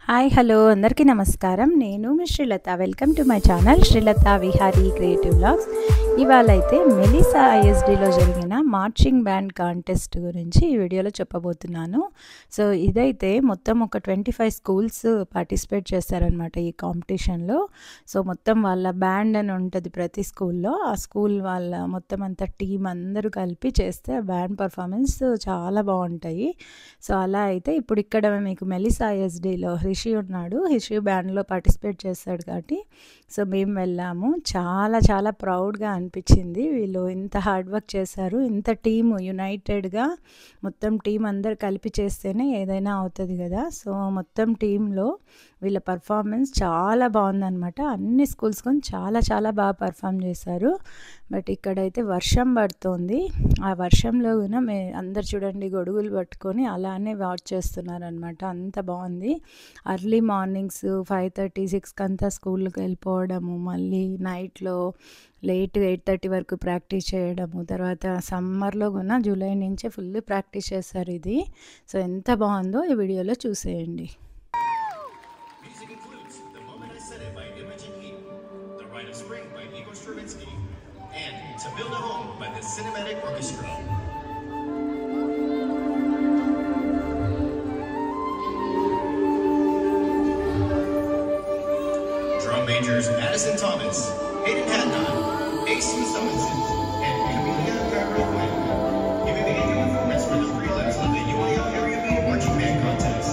Hi hello అందరికీ నమస్కారం. నేను మీ Srilatha. Welcome to my channel Srilatha Vihari creative vlogs. ఇవాళ అయితే మెలిసా ఐఎస్డిలో జరిగిన మార్చింగ్ బ్యాండ్ కాంటెస్ట్ గురించి ఈ వీడియోలో చెప్పబోతున్నాను. సో ఇదైతే మొత్తం ఒక 25 స్కూల్స్ పార్టిసిపేట్ చేస్తారనమాట ఈ కాంపిటీషన్లో. సో మొత్తం వాళ్ళ బ్యాండ్ అని ఉంటుంది ప్రతి స్కూల్లో. ఆ స్కూల్ వాళ్ళ మొత్తం అంతా టీం అందరూ కలిపి చేస్తే ఆ బ్యాండ్ పర్ఫార్మెన్స్ చాలా బాగుంటాయి. సో అలా అయితే ఇప్పుడు ఇక్కడ మీకు మెలిసా ఐఎస్డిలో రిషి ఉన్నాడు. రిషి బ్యాండ్లో పార్టిసిపేట్ చేస్తాడు కాబట్టి సో మేము వెళ్ళాము. చాలా చాలా ప్రౌడ్గా అనిపించింది. వీళ్ళు ఇంత హార్డ్ వర్క్ చేశారు. ఇంత టీము యునైటెడ్గా మొత్తం టీం అందరు కలిపి చేస్తేనే ఏదైనా అవుతుంది కదా. సో మొత్తం టీంలో వీళ్ళ పర్ఫార్మెన్స్ చాలా బాగుందన్నమాట. అన్ని స్కూల్స్ కొని చాలా చాలా బాగా పర్ఫామ్ చేశారు. బట్ ఇక్కడైతే వర్షం పడుతోంది. ఆ వర్షంలో కూడా అందరు చూడండి గొడుగులు పట్టుకొని అలానే వాచ్ చేస్తున్నారనమాట. అంత బాగుంది. అర్లీ మార్నింగ్స్ 5:30, 6కి అంతా స్కూల్కి వెళ్ళిపోవడము, మళ్ళీ నైట్లో లేట్ 8:30 వరకు ప్రాక్టీస్ చేయడము. తర్వాత సమ్మర్లో కూడా జూలై నుంచే ఫుల్ ప్రాక్టీస్ చేస్తారు ఇది. సో ఎంత బాగుందో ఈ వీడియోలో చూసేయండి. To Build a Home by the Cinematic Orchestra. Drum majors Addison Thomas, Hayden Hadnot, A.C. Summonson, and Camelia Carroll-Quinn giving the annual performance for the prelims of the UAL Area B Marching Band Contest.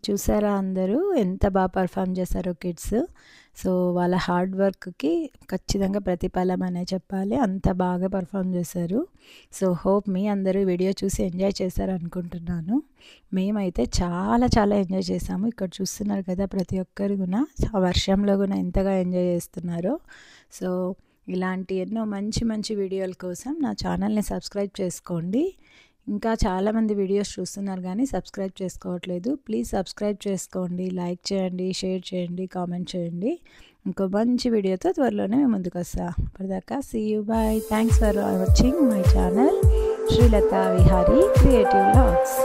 చూసారా అందరూ ఎంత బాగా perform చేశారో kids. So వాళ్ళ hard వర్క్కి ఖచ్చితంగా ప్రతిఫలం అనే చెప్పాలి, అంత బాగా పర్ఫామ్ చేశారు. సో హోప్ మీ అందరూ వీడియో చూసి ఎంజాయ్ చేశారు అనుకుంటున్నాను. మేమైతే చాలా చాలా ఎంజాయ్ చేసాము. ఇక్కడ చూస్తున్నారు కదా ప్రతి ఒక్కరు కూడా వర్షంలో కూడా ఎంతగా ఎంజాయ్ చేస్తున్నారో. సో ఇలాంటి ఎన్నో మంచి మంచి వీడియోల కోసం నా ఛానల్ని సబ్స్క్రైబ్ చేసుకోండి. ఇంకా చాలామంది వీడియోస్ చూస్తున్నారు కానీ సబ్స్క్రైబ్ చేసుకోవట్లేదు. ప్లీజ్ సబ్స్క్రైబ్ చేసుకోండి, లైక్ చేయండి, షేర్ చేయండి, కామెంట్ చేయండి. ఇంకో మంచి వీడియోతో త్వరలోనే మేము ముందుకు వస్తా. అప్పటిదాకా see you, bye. Thanks for watching my channel Srilatha Vihari creative vlogs.